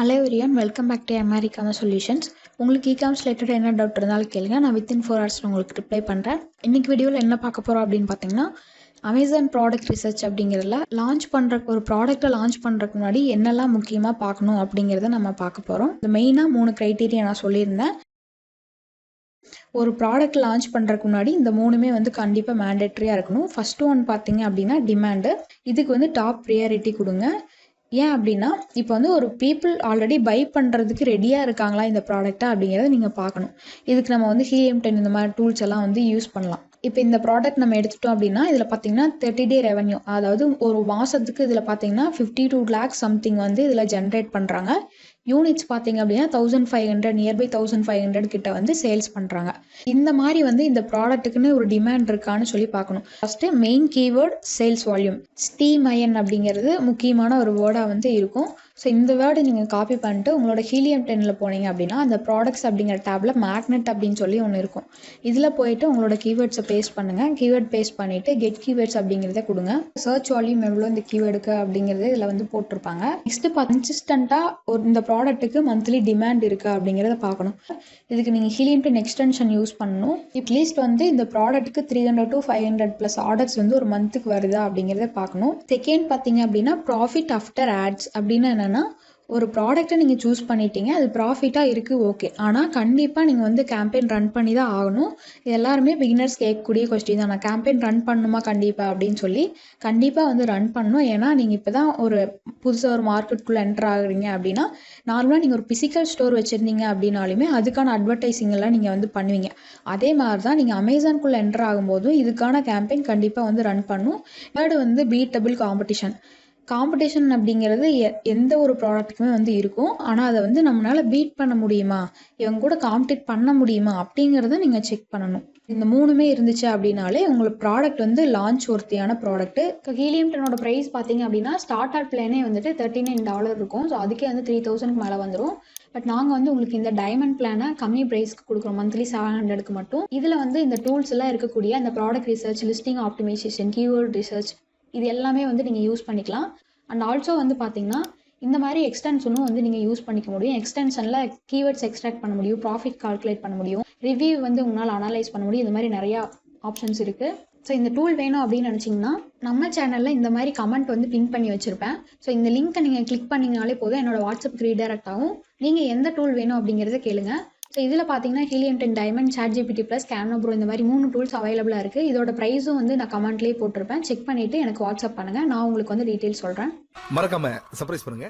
Hello everyone, welcome back to MR commerce solutions. உங்களுக்கு commerce related என்ன doubt இருந்தாலும் கேளுங்க. நான் வித்தின் 4 ஹவர்ஸில் உங்களுக்கு ரிப்ளை பண்ணுறேன். இன்றைக்கி வீடியோவில் என்ன பார்க்க போகிறோம் அப்படின்னு பார்த்தீங்கன்னா, அமேசான் ப்ராடக்ட் ரிசர்ச் அப்படிங்கிறதுல ஒரு ப்ராடக்ட்டை லான்ச் பண்ணுறதுக்கு முன்னாடி என்னெல்லாம் முக்கியமாக பார்க்கணும் அப்படிங்கிறத நம்ம பார்க்க போகிறோம். இந்த மெயினாக 3 க்ரைட்டீரியா நான் சொல்லியிருந்தேன். ஒரு ப்ராடக்ட் லான்ச் பண்ணுறதுக்கு முன்னாடி இந்த 3மே வந்து கண்டிப்பாக மேண்டேட்ரியாக இருக்கணும். ஃபஸ்ட்டு ஒன் பார்த்தீங்க அப்படின்னா டிமாண்டு. இதுக்கு வந்து டாப் ப்ரியாரிட்டி கொடுங்க. ஏன் அப்படின்னா, இப்போ வந்து ஒரு பீப்புள் ஆல்ரெடி பை பண்ணுறதுக்கு ரெடியாக இருக்காங்களா இந்த ப்ராடக்ட்டை அப்படிங்கிறத நீங்கள் பார்க்கணும். இதுக்கு நம்ம வந்து ஹீலியம் 10 இந்த மாதிரி டூல்ஸ் எல்லாம் வந்து யூஸ் பண்ணலாம். இப்போ இந்த ப்ராடக்ட் நம்ம எடுத்துட்டோம் அப்படின்னா, இதில் பார்த்தீங்கன்னா 30 டே ரெவன்யூ, அதாவது ஒரு மாதத்துக்கு இதில் பார்த்தீங்கன்னா 52 lakhs சம்திங் வந்து இதில் ஜென்ரேட் பண்ணுறாங்க. யூனிட்ஸ் பார்த்தீங்க அப்படின்னா 1500 நியர்பை 1500 கிட்ட வந்து சேல்ஸ் பண்ணுறாங்க. இந்த மாதிரி வந்து இந்த ப்ராடக்ட்டுக்குன்னு ஒரு டிமாண்ட் இருக்கான்னு சொல்லி பார்க்கணும். First main keyword sales volume. Steam iron அப்படிங்கிறது முக்கியமான ஒரு வேர்டாக வந்து இருக்கும். ஸோ இந்த வேர்டு நீங்கள் காப்பி பண்ணிட்டு உங்களோட ஹீலியம் 10ல் போனீங்க அப்படின்னா அந்த ப்ராடக்ட்ஸ் அப்படிங்கிற டேப்பில் மேக்னெட் அப்படின்னு சொல்லி ஒன்று இருக்கும். இதில் போயிட்டு உங்களோட கீவேர்ட்ஸை பேஸ்ட் பண்ணுங்கள். கீவேர்ட் பேஸ்ட் பண்ணிவிட்டு கெட் கீவேர்ட்ஸ் அப்படிங்கிறத கொடுங்க. சர்ச் வால்யூம் எவ்வளோ இந்த கீவேர்டுக்கு அப்படிங்கிறது இதில் வந்து போட்டிருப்பாங்க. நெக்ஸ்ட்டு கன்சிஸ்டண்ட்டாக இந்த ப்ராடக்ட்டுக்கு மந்த்லி டிமாண்ட் இருக்குது அப்படிங்கிறத பார்க்கணும். இதுக்கு நீங்கள் ஹீலியம் 10 எக்ஸ்டென்ஷன் யூஸ் பண்ணணும். அட்லீஸ்ட் வந்து இந்த ப்ராடக்ட்டுக்கு 300 to 500+ ஆர்டர்ஸ் வந்து ஒரு மந்த்துக்கு வருதா அப்படிங்கிறத பார்க்கணும். செகண்ட் பார்த்தீங்க அப்படின்னா ப்ராஃபிட் ஆஃப்டர் ஆட்ஸ் அப்படின்னு என்னென்னா, ஒரு ப்ராடக்ட்டை நீங்கள் சூஸ் பண்ணிட்டீங்க, அது ப்ராஃபிட்டாக இருக்குது, ஓகே. ஆனால் கண்டிப்பாக நீங்கள் வந்து கேம்பெயின் ரன் பண்ணி தான் ஆகணும். இது எல்லாருமே பிகினர்ஸ் கேட்கக்கூடிய கொஸ்டின் தான். நான் கேம்பெயின் ரன் பண்ணணுமா கண்டிப்பாக அப்படின்னு சொல்லி கண்டிப்பாக வந்து ரன் பண்ணணும். ஏன்னா நீங்கள் இப்போ தான் ஒரு புதுசாக ஒரு மார்க்கெட்டுக்குள்ளே என்டர் ஆகுறீங்க அப்படின்னா, நார்மலாக நீங்கள் ஒரு ஃபிசிக்கல் ஸ்டோர் வச்சுருந்தீங்க அப்படின்னாலுமே அதுக்கான அட்வர்டைசிங் எல்லாம் நீங்கள் வந்து பண்ணுவீங்க. அதே மாதிரி தான் நீங்கள் அமேசானுக்குள்ளே என்டர் ஆகும்போதும் இதுக்கான கேம்பெயின் கண்டிப்பாக வந்து ரன் பண்ணணும். தேர்டு வந்து பீட்டபிள் காம்படிஷன் அப்படிங்கிறது எந்த ஒரு ப்ராடக்ட்டுக்குமே வந்து இருக்கும். ஆனால் அதை வந்து நம்மளால் பீட் பண்ண முடியுமா, இவங்க கூட காம்படிட் பண்ண முடியுமா அப்படிங்கிறத நீங்கள் செக் பண்ணணும். இந்த 3மே இருந்துச்சு அப்படின்னாலே உங்களுக்கு ப்ராடக்ட் வந்து லான்ச் ஒர்த்தியான ப்ராடக்ட்டு. ஹீலியம் 10 ப்ரைஸ் பார்த்தீங்க அப்படின்னா ஸ்டார்டர் பிளானே வந்துட்டு $39 இருக்கும். ஸோ அதுக்கே வந்து 3000க்கு மேலே வந்துடும். பட் நாங்கள் வந்து உங்களுக்கு இந்த டைமண்ட் பிளானை கம்மி ப்ரைஸ்க்கு கொடுக்குறோம், மந்த்லி 700க்கு மட்டும். இதில் வந்து இந்த டூல்ஸ் எல்லாம் இருக்கக்கூடிய அந்த product research, listing optimisation, keyword research, இது எல்லாமே வந்து நீங்கள் யூஸ் பண்ணிக்கலாம். அண்ட் ஆல்சோ வந்து பார்த்தீங்கன்னா இந்த மாதிரி எக்ஸ்டென்ஷனும் வந்து நீங்கள் யூஸ் பண்ணிக்க முடியும். எக்ஸ்டென்ஷனில் கீவேர்ட்ஸ் எக்ஸ்ட்ராக்ட் பண்ண முடியும், ப்ராஃபிட் கால்குலேட் பண்ண முடியும், ரிவ்யூ வந்து உங்களால் அனலைஸ் பண்ண முடியும். இந்த மாதிரி நிறையா ஆப்ஷன்ஸ் இருக்குது. ஸோ இந்த டூல் வேணும் அப்படின்னு நினச்சிங்கன்னா நம்ம சேனலில் இந்த மாதிரி கமெண்ட் வந்து பின் பண்ணி வச்சுருப்பேன். ஸோ இந்த லிங்க்கை நீங்கள் கிளிக் பண்ணிங்கனாலே போதும், என்னோட வாட்ஸ்அப் ரீடைரக்ட் ஆகும். நீங்கள் எந்த டூல் வேணும் அப்படிங்கிறத கேளுங்க. ஸோ இதில் பார்த்தீங்கன்னா ஹீலியம் 10 டைமண்ட், ChatGPT + கேனோப்ரோ இந்த மாதிரி 3 டூல்ஸ் அவைலபிளாக இருக்குது. இதோட ப்ரைஸும் வந்து நான் கமெண்ட்லேயே போட்டிருப்பேன். செக் பண்ணிவிட்டு எனக்கு வாட்ஸ்அப் பண்ணுங்கள், நான் உங்களுக்கு வந்து டீட்டெயில்ஸ் சொல்கிறேன். மறக்காம சர்ப்ரைஸ் பண்ணுங்க.